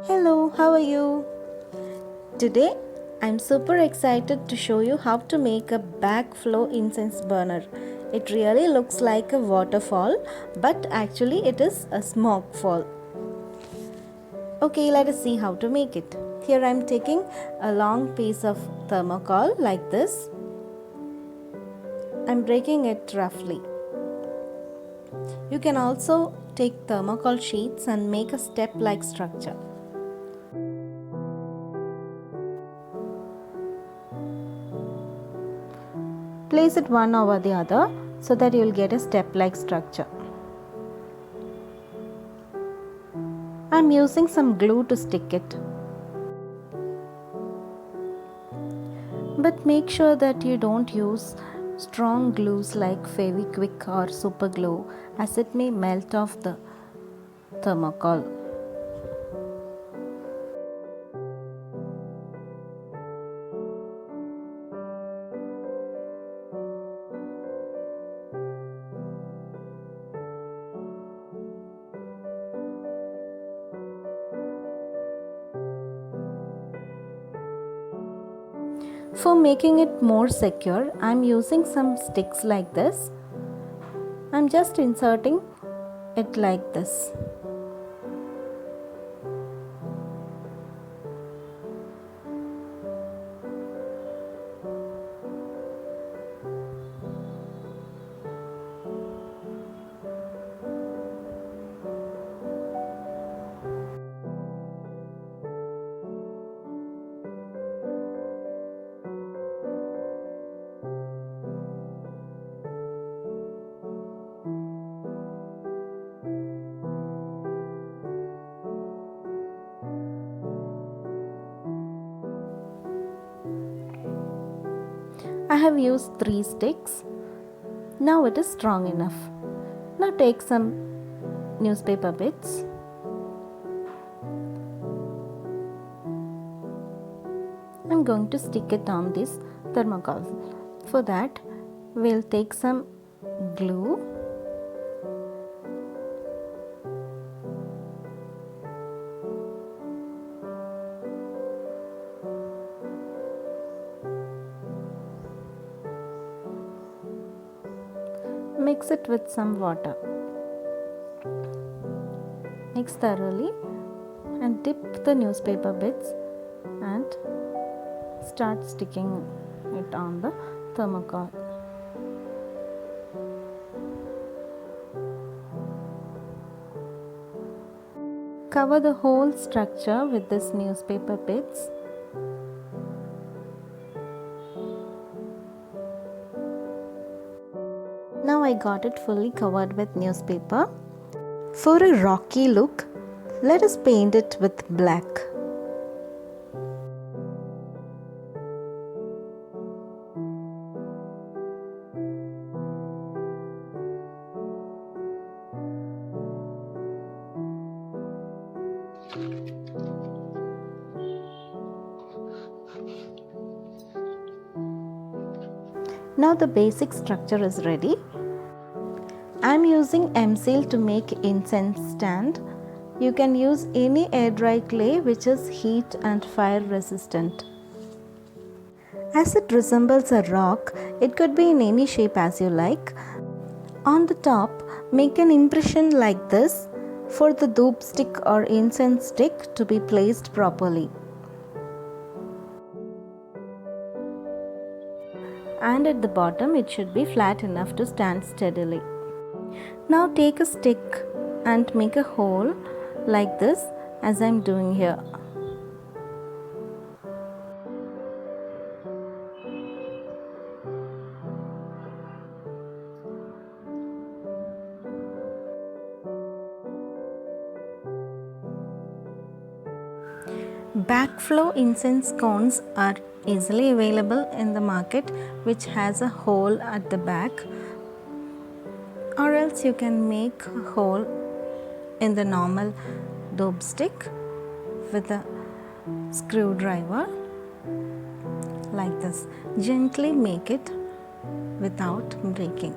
Hello, how are you? Today I'm super excited to show you how to make a backflow incense burner. It really looks like a waterfall, but actually it is a smoke fall. Okay, let us see how to make it. Here I'm taking a long piece of thermocol like this. I'm breaking it roughly. You can also take thermocol sheets and make a step-like structure. Place it one over the other so that you will get a step-like structure. I am using some glue to stick it. But make sure that you don't use strong glues like Fevikwik or super glue, as it may melt off the thermocol. For making it more secure, I am using some sticks like this. I am just inserting it like this. I have used 3 sticks. Now it is strong enough. Now take some newspaper bits. I'm going to stick it on this thermocol. For that, we'll take some glue. Mix it with some water. Mix thoroughly and dip the newspaper bits and start sticking it on the thermocol. Cover the whole structure with this newspaper bits. Now I got it fully covered with newspaper. For a rocky look, let us paint it with black. Now the basic structure is ready. I am using M-Seal to make incense stand. You can use any air dry clay which is heat and fire resistant. As it resembles a rock, it could be in any shape as you like. On the top, make an impression like this for the dhoop stick or incense stick to be placed properly. And at the bottom it should be flat enough to stand steadily. Now take a stick and make a hole like this as I am doing here. Backflow incense cones are easily available in the market, which has a hole at the back, or else you can make a hole in the normal dhoop stick with a screwdriver like this. Gently make it without breaking.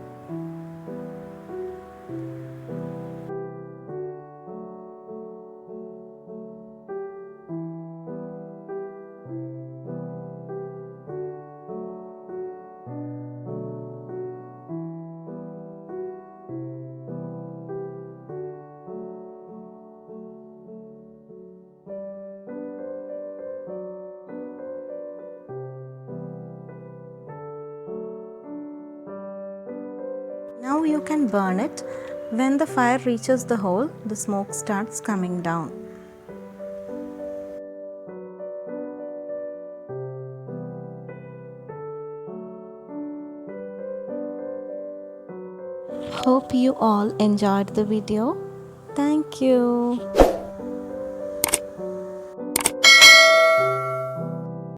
you can burn it. When the fire reaches the hole, the smoke starts coming down. Hope you all enjoyed the video. Thank you.